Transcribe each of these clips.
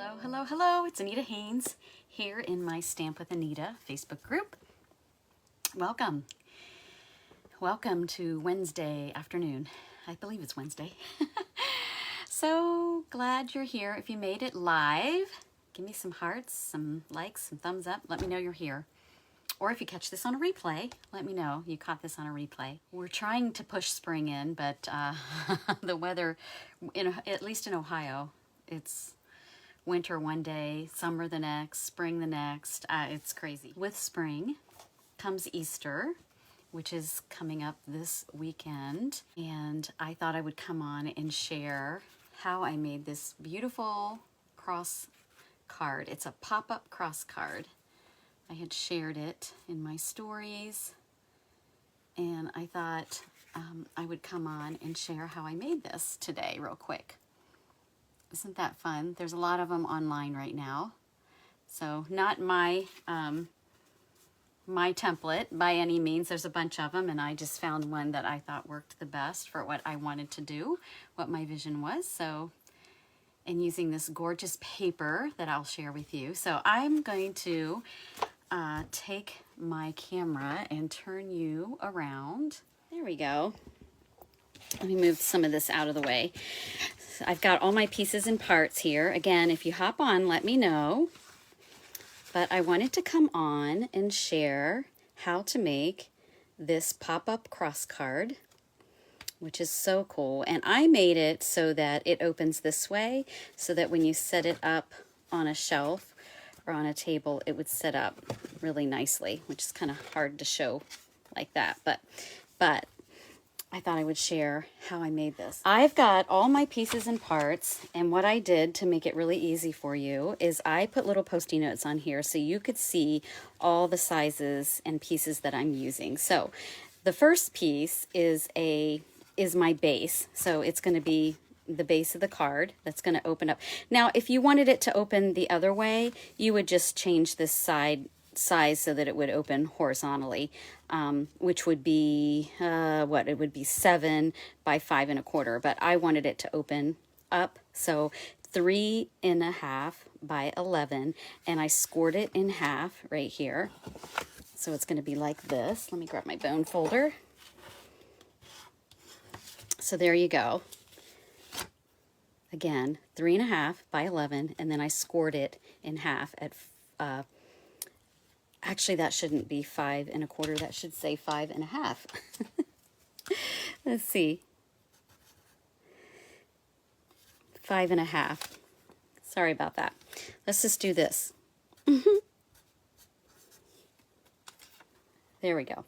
Hello, hello, hello. It's Anita Haines here in my Stamp with Anita Facebook group. Welcome. Welcome to Wednesday afternoon. I believe it's Wednesday. So glad you're here. If you made it live, give me some hearts, some likes, some thumbs up. Let me know you're here. Or if you catch this on a replay, let me know you caught this on a replay. We're trying to push spring in, but the weather, at least in Ohio, it's winter one day, summer the next, spring the next. It's crazy. With spring comes Easter, which is coming up this weekend. And I thought I would come on and share how I made this beautiful cross card. It's a pop-up cross card. I had shared it in my stories, and I thought I would come on and share how I made this today real quick. Isn't that fun? There's a lot of them online right now. So not my my template by any means. There's a bunch of them, and I just found one that I thought worked the best for what I wanted to do, what my vision was. So, and using this gorgeous paper that I'll share with you. So I'm going to take my camera and turn you around. There we go. Let me move some of this out of the way. So I've got all my pieces and parts here. Again, if you hop on, let me know. But I wanted to come on and share how to make this pop-up cross card, which is so cool. And I made it so that it opens this way, so that when you set it up on a shelf or on a table, it would set up really nicely, which is kind of hard to show like that. But I thought I would share how I made this. I've got all my pieces and parts, and what I did to make it really easy for you is I put little Post-it notes on here so you could see all the sizes and pieces that I'm using. So the first piece is my base. So it's going to be the base of the card that's going to open up. Now, if you wanted it to open the other way, you would just change this size so that it would open horizontally, which would be it would be 7 by 5 1/4, but I wanted it to open up, so 3 1/2 by 11, and I scored it in half right here. So it's going to be like this. Let me grab my bone folder. So there you go. Again, 3 1/2 by 11, and then I scored it in half at actually, that shouldn't be 5 1/4. That should say 5 1/2. Let's see. 5 1/2. Sorry about that. Let's just do this. There we go.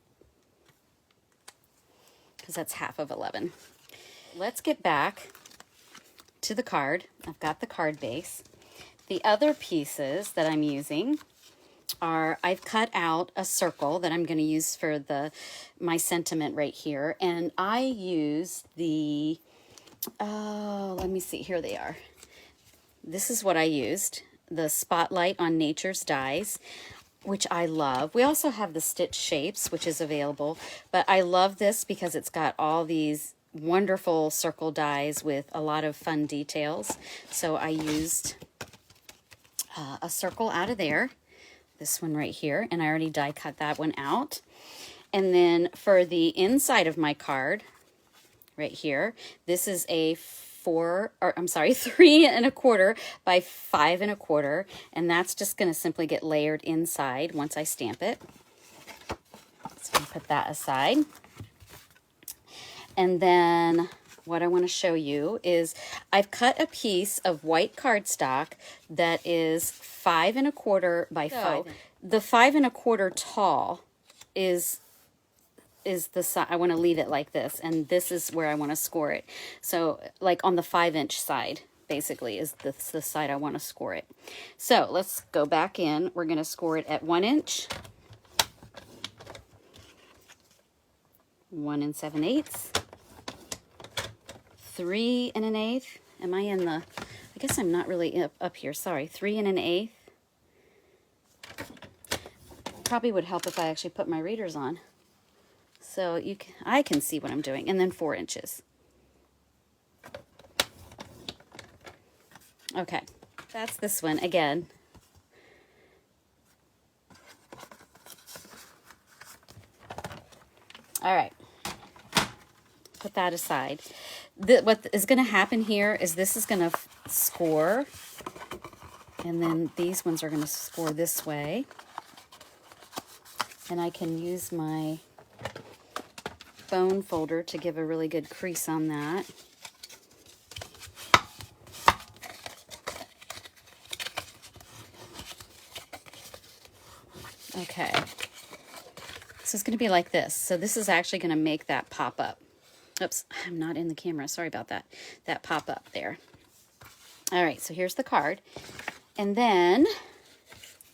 Because that's half of 11. Let's get back to the card. I've got the card base. The other pieces that I'm using are, I've cut out a circle that I'm going to use for my sentiment right here, and I use the let me see, here they are. This is what I used, the Spotlight on Nature's Dies, which I love. We also have the Stitch Shapes, which is available, but I love this because it's got all these wonderful circle dies with a lot of fun details. So I used a circle out of there, this one right here, and I already die cut that one out. And then for the inside of my card right here, this is a 3 1/4 by 5 1/4, and that's just going to simply get layered inside once I stamp it. So I'm going to put that aside. And then what I want to show you is I've cut a piece of white cardstock that is 5 1/4 by 5. The 5 1/4 tall is the side. I want to leave it like this, and this is where I want to score it. So like on the 5-inch side, basically, is the side I want to score it. So let's go back in. We're going to score it at 1 inch, 1 7/8. 3 1/8. Am I in the, I guess I'm not really up here, sorry. 3 1/8. Probably would help if I actually put my readers on, so I can see what I'm doing. And then 4 inches. Okay, That's this one again. All right, put that aside. What is going to happen here is this is going to score, and then these ones are going to score this way. And I can use my bone folder to give a really good crease on that. Okay, so it's going to be like this. So this is actually going to make that pop up. Oops, I'm not in the camera. Sorry about that. That pop up there. All right, so here's the card. And then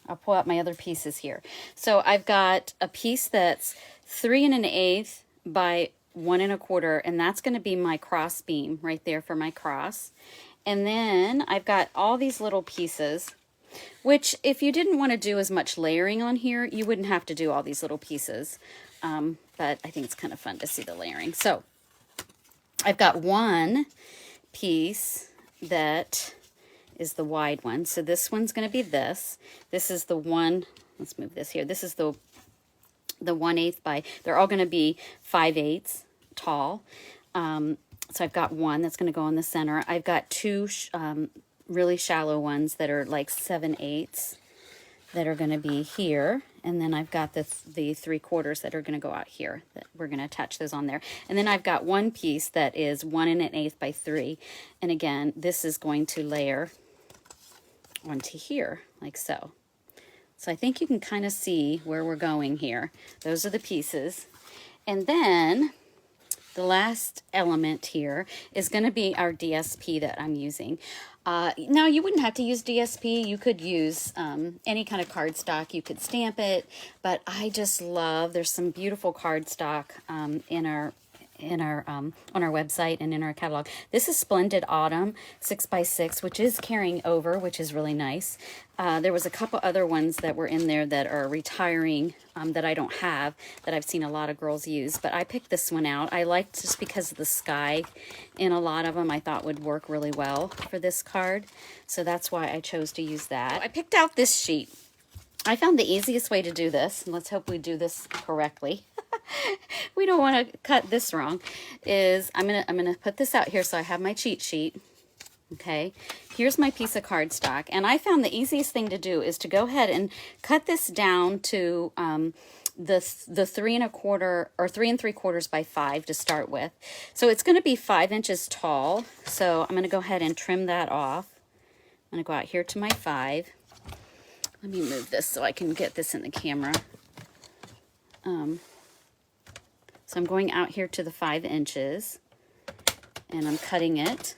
I'll pull out my other pieces here. So I've got a piece that's 3 1/8 by 1 1/4, and that's going to be my cross beam right there for my cross. And then I've got all these little pieces, which if you didn't want to do as much layering on here, you wouldn't have to do all these little pieces. But I think it's kind of fun to see the layering. So I've got one piece that is the wide one. So this one's going to be this. This is the one, let's move this here. This is the 1/8 by, they're all going to be 5/8 tall. So I've got one that's going to go in the center. I've got two really shallow ones that are like 7/8 that are going to be here. And then I've got the 3/4 that are going to go out here, that we're going to attach those on there. And then I've got one piece that is 1 1/8 by 3. And again, this is going to layer onto here like so. So I think you can kind of see where we're going here. Those are the pieces. And then the last element here is going to be our DSP that I'm using. Now, you wouldn't have to use DSP. You could use any kind of cardstock. You could stamp it, but I just love, there's some beautiful cardstock on our website and in our catalog. This is Splendid Autumn 6x6, which is carrying over, which is really nice. There was a couple other ones that were in there that are retiring that I don't have, that I've seen a lot of girls use, but I picked this one out. I liked just because of the sky in a lot of them. I thought would work really well for this card, so that's why I chose to use that. I picked out this sheet. I found the easiest way to do this, and let's hope we do this correctly. We don't want to cut this wrong. Is I'm gonna put this out here so I have my cheat sheet. Okay, here's my piece of cardstock, and I found the easiest thing to do is to go ahead and cut this down to the 3 1/4 or 3 3/4 by 5 to start with. So it's going to be 5 inches tall. So I'm going to go ahead and trim that off. I'm going to go out here to my 5. Let me move this so I can get this in the camera. So I'm going out here to the 5 inches, and I'm cutting it.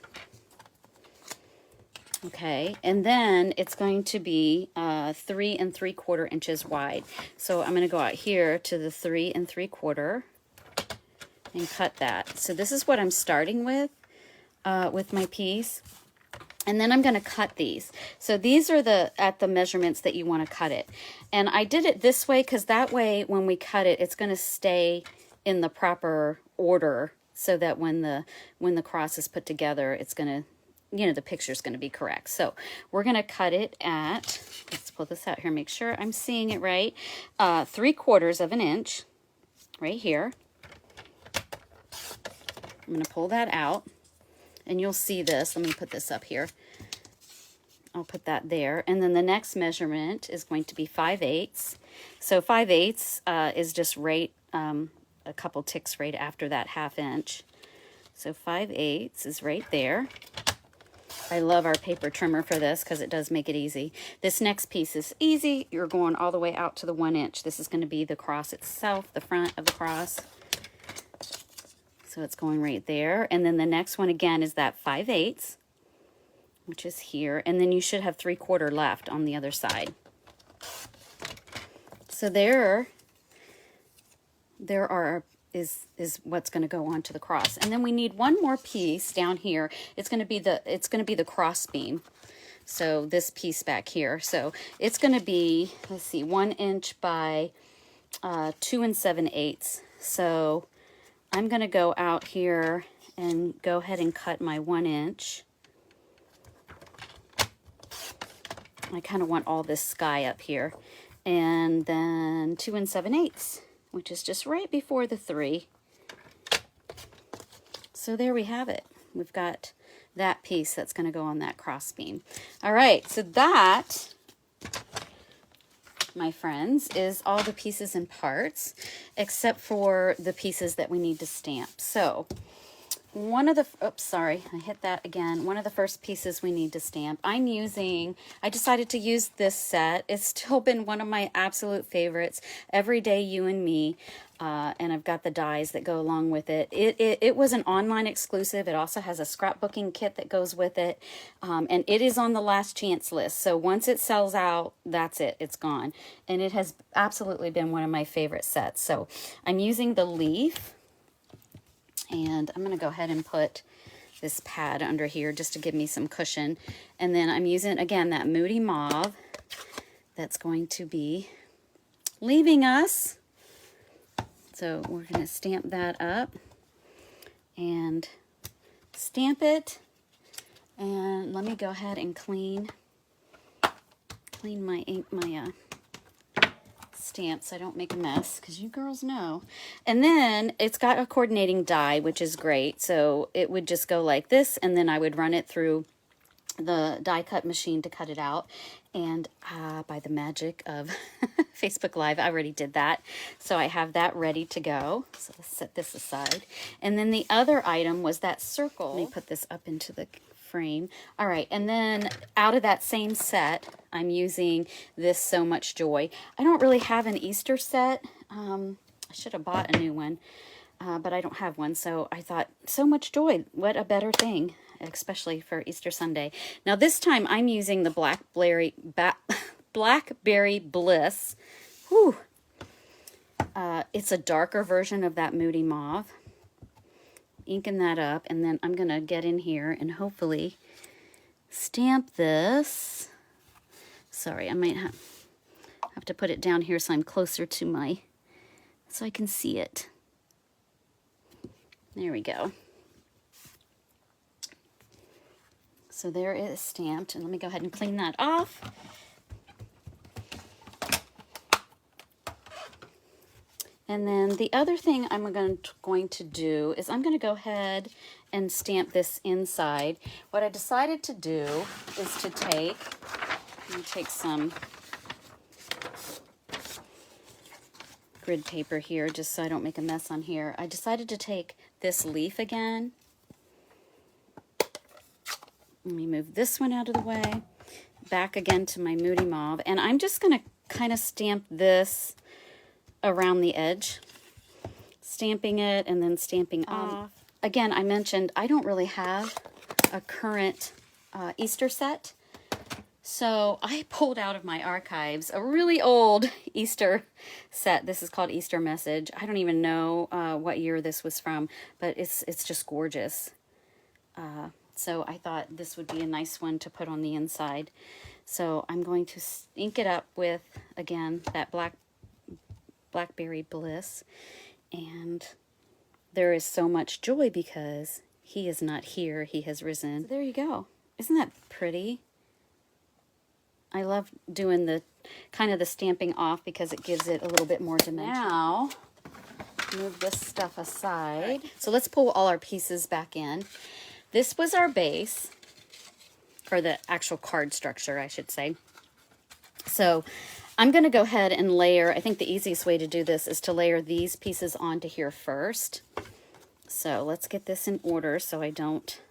Okay, and then it's going to be 3 3/4 inches wide. So I'm going to go out here to the 3 3/4 and cut that. So this is what I'm starting with my piece. And then I'm going to cut these. So these are at the measurements that you want to cut it. And I did it this way because that way when we cut it, it's going to stay in the proper order so that when the cross is put together, it's going to, you know, the picture's going to be correct. So we're going to cut it at, let's pull this out here, make sure I'm seeing it right, 3/4 of an inch right here. I'm going to pull that out. And you'll see this. Let me put this up here. I'll put that there. And then the next measurement is going to be 5/8. So 5/8 is just right, a couple ticks right after that 1/2 inch. So 5/8 is right there. I love our paper trimmer for this because it does make it easy. This next piece is easy. You're going all the way out to the 1 inch. This is going to be the cross itself, the front of the cross. So it's going right there. And then the next one again is that 5/8, which is here. And then you should have 3/4 left on the other side. So there is what's going to go onto the cross. And then we need one more piece down here. It's going to be the cross beam. So this piece back here. So it's going to be, let's see, 1 inch by 2 7/8. So I'm going to go out here and go ahead and cut my 1 inch. I kind of want all this sky up here. And then 2 7/8, which is just right before the 3. So there we have it. We've got that piece that's going to go on that cross beam. All right, so that, my friends, is all the pieces and parts, except for the pieces that we need to stamp. So one of the, oops, sorry, I hit that again. One of the first pieces we need to stamp, I decided to use this set. It's still been one of my absolute favorites, Everyday You and Me. And I've got the dies that go along with it. It was an online exclusive. It also has a scrapbooking kit that goes with it. And it is on the last chance list. So once it sells out, that's it. It's gone. And it has absolutely been one of my favorite sets. So I'm using the leaf. And I'm going to go ahead and put this pad under here just to give me some cushion. And then I'm using, again, that Moody Mauve that's going to be leaving us. So we're going to stamp that up and stamp it. And let me go ahead and clean my ink, my stamps so I don't make a mess, because you girls know. And then it's got a coordinating die, which is great. So it would just go like this, and then I would run it through the die cut machine to cut it out. And by the magic of Facebook Live, I already did that. So I have that ready to go. So let's set this aside. And then the other item was that circle. Let me put this up into the frame. All right, and then out of that same set, I'm using this So Much Joy. I don't really have an Easter set. I should have bought a new one, but I don't have one. So I thought, So Much Joy, what a better thing, especially for Easter Sunday. Now this time I'm using the Blackberry Bliss. Whew. It's a darker version of that Moody Mauve. Inking that up, and then I'm going to get in here and hopefully stamp this. Sorry, I might have to put it down here so I'm closer to my, so I can see it. There we go. So there it is stamped, and let me go ahead and clean that off. And then the other thing I'm going to do is I'm going to go ahead and stamp this inside. What I decided to do is to take, let me take some grid paper here just so I don't make a mess on here. I decided to take this leaf again. Let me move this one out of the way. Back again to my Moody Mauve. And I'm just going to kind of stamp this around the edge, stamping it and then stamping off. Again, I mentioned I don't really have a current Easter set, so I pulled out of my archives a really old Easter set. This is called Easter Message. I don't even know what year this was from, but it's just gorgeous. So I thought this would be a nice one to put on the inside. So I'm going to ink it up with, again, that Blackberry Bliss, and there is so much joy because he is not here, he has risen. So there you go. Isn't that pretty? I love doing the kind of the stamping off because it gives it a little bit more dimension. Now, move this stuff aside. So let's pull all our pieces back in. This was our base, or the actual card structure, I should say. So I'm going to go ahead and layer, I think the easiest way to do this is to layer these pieces onto here first. So let's get this in order so I don't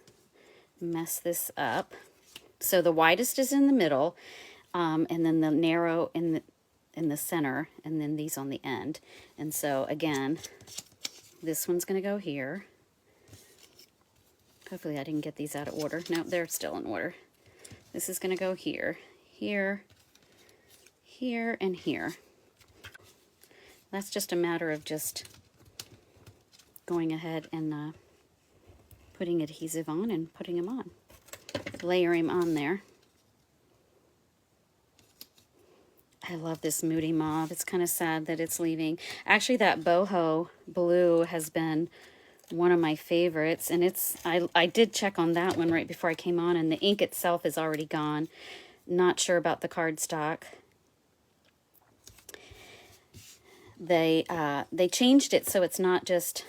mess this up. So the widest is in the middle, and then the narrow in the center, and then these on the end. And so again, this one's going to go here. Hopefully I didn't get these out of order. No, they're still in order. This is going to go here, here, here, and here. That's just a matter of just going ahead and putting adhesive on and putting them on. Layer him on there. I love this Moody Mauve. It's kind of sad that it's leaving. Actually, that boho blue has been one of my favorites, and I did check on that one right before I came on, and the ink itself is already gone. not sure about the cardstock. They changed it so it's not just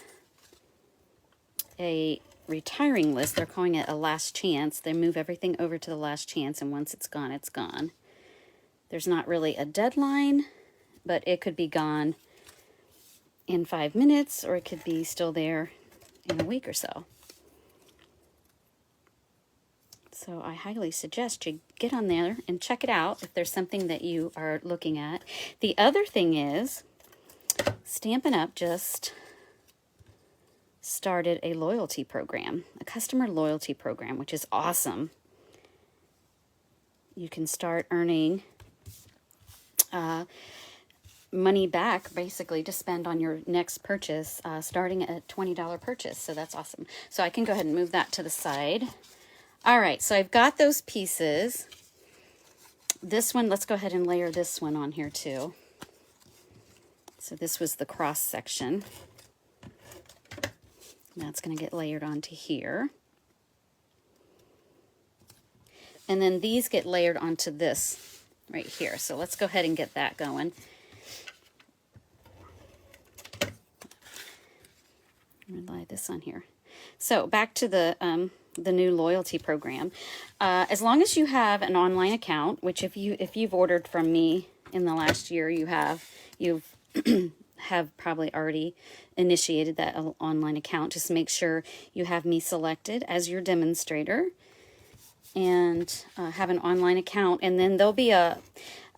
a retiring list. They're calling it a last chance. They move everything over to the last chance, and once it's gone, it's gone. There's not really a deadline, but it could be gone in 5 minutes, or it could be still there in a week or so. So I highly suggest you get on there and check it out if there's something that you are looking at. The other thing is, Stampin' Up! Just started a loyalty program, a customer loyalty program, which is awesome. You can start earning money back, basically, to spend on your next purchase, starting at a $20 purchase. So that's awesome. So I can go ahead and move that to the side. All right, so I've got those pieces. This one, let's go ahead and layer this one on here too. So this was the cross section. That's going to get layered onto here. And then these get layered onto this right here. So let's go ahead and get that going. I'm going to lay this on here. So back to the new loyalty program. As long as you have an online account, which if you've ordered from me in the last year, you've have probably already initiated that online account. Just make sure you have me selected as your demonstrator and have an online account. And then there'll be I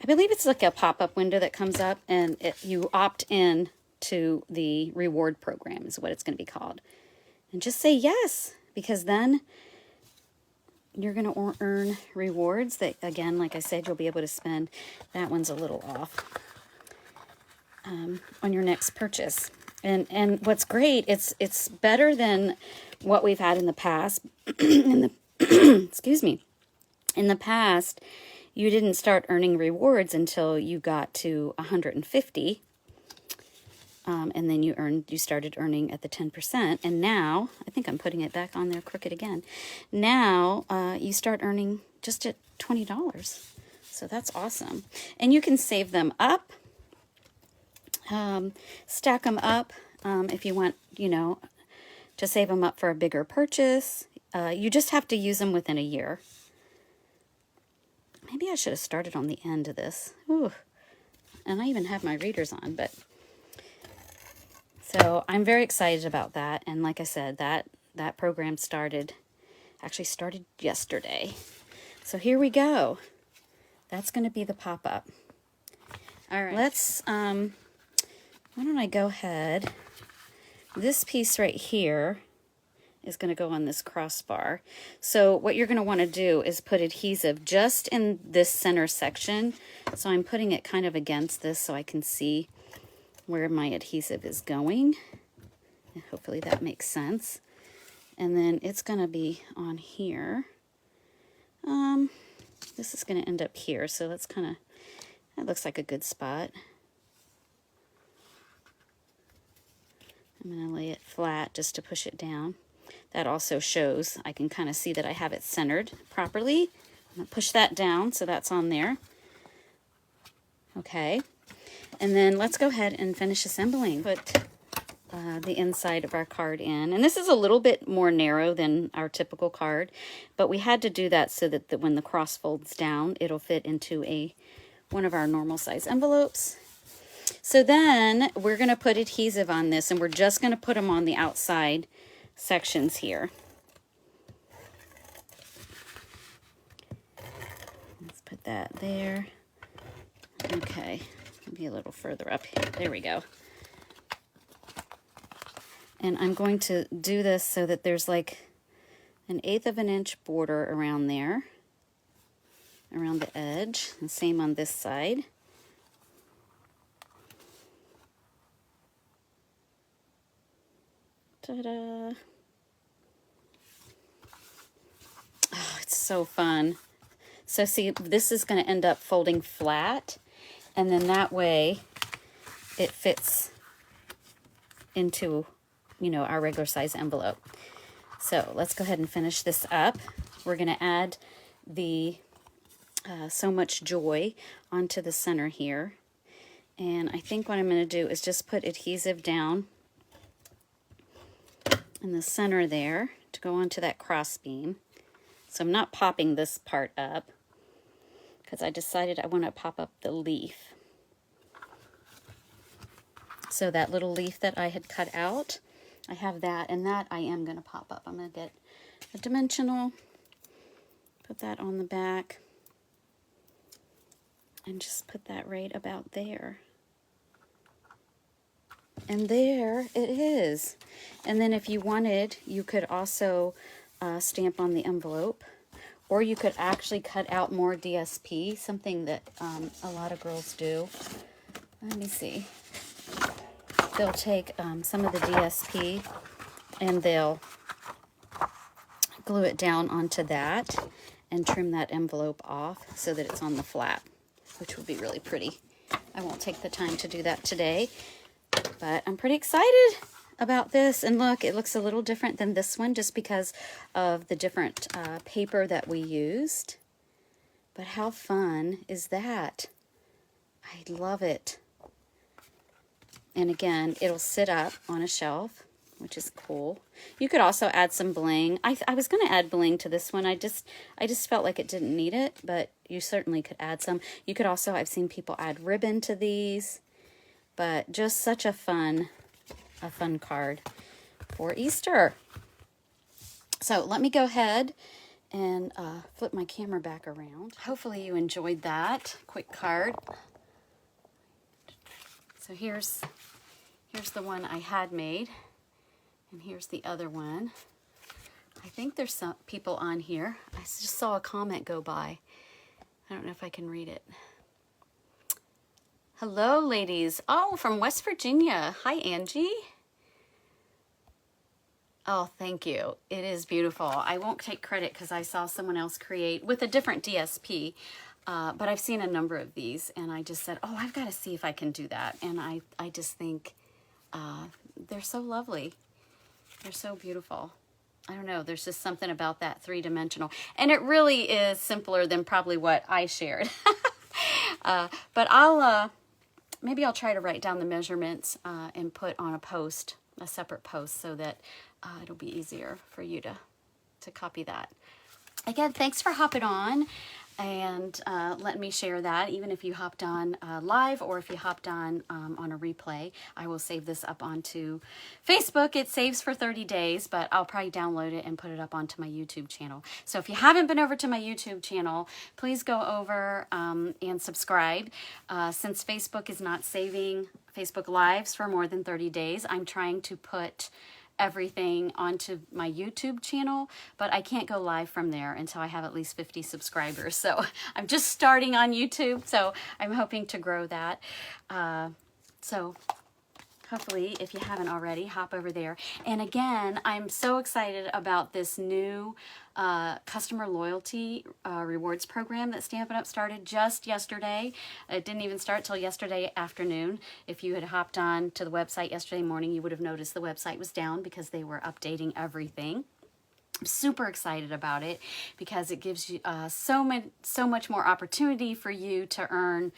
believe it's like a pop-up window that comes up, and you opt in to the reward program is what it's going to be called. And just say yes, because then you're going to earn rewards that, again, like I said, you'll be able to spend. That one's a little off. On your next purchase. And what's great, it's better than what we've had in the past. Excuse me. In the past, you didn't start earning rewards until you got to 150. And then you started earning at the 10%. And now, I think I'm putting it back on there crooked again. Now, you start earning just at $20. So that's awesome. And you can save them up. Stack them up if you want, to save them up for a bigger purchase. You just have to use them within a year. Maybe I should have started on the end of this. Ooh. And I even have my readers on, but so I'm very excited about that. And like I said, that program actually started yesterday. So here we go. That's going to be the pop-up. All right. Let's why don't I go ahead, this piece right here is going to go on this crossbar. So what you're going to want to do is put adhesive just in this center section. So I'm putting it kind of against this so I can see where my adhesive is going. And hopefully that makes sense. And then it's going to be on here. This is going to end up here. So that's that looks like a good spot. I'm going to lay it flat just to push it down. That also shows, I can kind of see that I have it centered properly. I'm going to push that down so that's on there. Okay. And then let's go ahead and finish assembling. Put the inside of our card in. And this is a little bit more narrow than our typical card, but we had to do that so that when the cross folds down, it'll fit into one of our normal size envelopes. So then we're going to put adhesive on this, and we're just going to put them on the outside sections here. Let's put that there. Okay, maybe a little further up here. There we go. And I'm going to do this so that there's like 1/8 of an inch border around there, around the edge, and same on this side. Ta-da! Oh, it's so fun. So see, this is going to end up folding flat, and then that way it fits into, our regular size envelope. So let's go ahead and finish this up. We're going to add the So Much Joy onto the center here. And I think what I'm going to do is just put adhesive down in the center there to go onto that cross beam. So I'm not popping this part up because I decided I want to pop up the leaf. So that little leaf that I had cut out, I have that, and that I am going to pop up. I'm going to get a dimensional, put that on the back, and just put that right about there. And there it is. And then if you wanted, you could also stamp on the envelope, or you could actually cut out more DSP, something that a lot of girls do. Let me see. They'll take some of the DSP and they'll glue it down onto that and trim that envelope off so that it's on the flap, which would be really pretty. I won't take the time to do that today, but I'm pretty excited about this. And look, it looks a little different than this one just because of the different paper that we used. But how fun is that? I love it. And again, it'll sit up on a shelf, which is cool. You could also add some bling. I was going to add bling to this one. I just felt like it didn't need it, but you certainly could add some. You could also, I've seen people add ribbon to these, but just such a fun card for Easter. So let me go ahead and flip my camera back around. Hopefully you enjoyed that quick card. So here's the one I had made, and here's the other one. I think there's some people on here. I just saw a comment go by. I don't know if I can read it. Hello, ladies. Oh, from West Virginia. Hi, Angie. Oh, thank you. It is beautiful. I won't take credit because I saw someone else create with a different DSP. But I've seen a number of these, and I just said, oh, I've got to see if I can do that. And I just think they're so lovely. They're so beautiful. I don't know. There's just something about that three-dimensional. And it really is simpler than probably what I shared. But maybe I'll try to write down the measurements and put on a separate post, so that it'll be easier for you to copy that. Again, thanks for hopping on and let me share that. Even if you hopped on live, or if you hopped on a replay, I will save this up onto Facebook. It saves for 30 days, but I'll probably download it and put it up onto my YouTube channel. So if you haven't been over to my YouTube channel, please go over and subscribe. Since Facebook is not saving Facebook Lives for more than 30 days, I'm trying to put everything onto my YouTube channel, but I can't go live from there until I have at least 50 subscribers. So I'm just starting on YouTube, so I'm hoping to grow that. So hopefully, if you haven't already, hop over there. And again, I'm so excited about this new customer loyalty rewards program that Stampin' Up! Started just yesterday. It didn't even start till yesterday afternoon. If you had hopped on to the website yesterday morning, you would have noticed the website was down because they were updating everything. I'm super excited about it because it gives you so much more opportunity for you to earn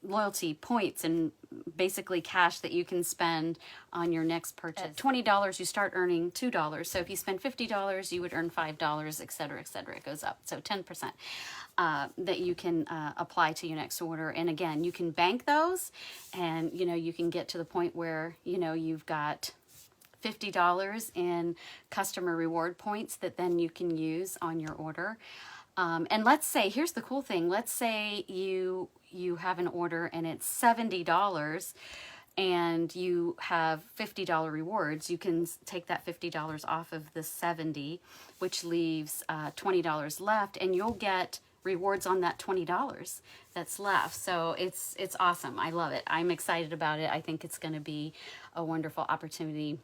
loyalty points and basically cash that you can spend on your next purchase. At $20, you start earning $2. So if you spend $50, you would earn $5, et cetera, et cetera. It goes up. So 10% that you can apply to your next order. And again, you can bank those, and you can get to the point where you've got $50 in customer reward points that then you can use on your order. And let's say, here's the cool thing. Let's say you have an order and it's $70 and you have $50 rewards. You can take that $50 off of the $70, which leaves $20 left, and you'll get rewards on that $20 that's left. So it's awesome. I love it. I'm excited about it. I think it's going to be a wonderful opportunity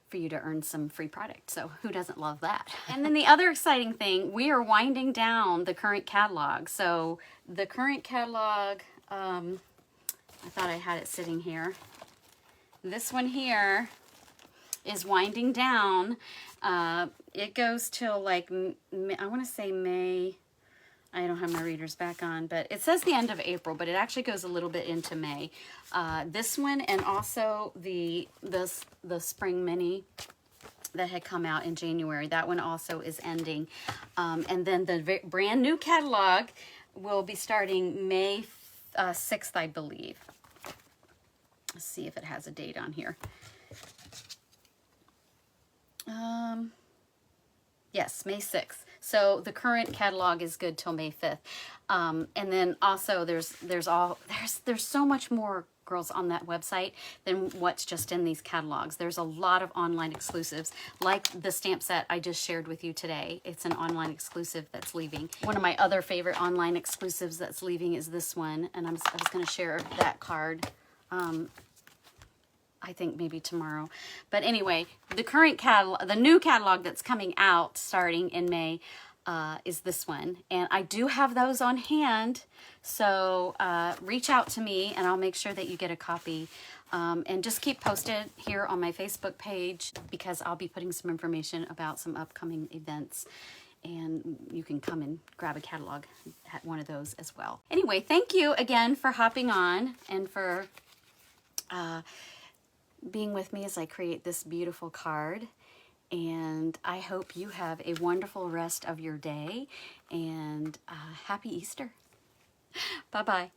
for you to earn some free product. So who doesn't love that? And then the other exciting thing, we are winding down the current catalog. So the current catalog, I thought I had it sitting here. This one here is winding down. It goes till like, I want to say May. I don't have my readers back on, but it says the end of April, but it actually goes a little bit into May. This one, and also the spring mini that had come out in January, that one also is ending. And then the brand new catalog will be starting May 6th, I believe. Let's see if it has a date on here. Yes, May 6th. So the current catalog is good till May 5th. And then also there's so much more, girls, on that website than what's just in these catalogs. There's a lot of online exclusives, like the stamp set I just shared with you today. It's an online exclusive that's leaving. One of my other favorite online exclusives that's leaving is this one, and I was going to share that card. I think maybe tomorrow. But anyway, the current catalog, the new catalog that's coming out starting in May is this one. And I do have those on hand. So reach out to me and I'll make sure that you get a copy. And just keep posted here on my Facebook page, because I'll be putting some information about some upcoming events. And you can come and grab a catalog at one of those as well. Anyway, thank you again for hopping on and for being with me as I create this beautiful card. And I hope you have a wonderful rest of your day, and happy Easter. Bye-bye.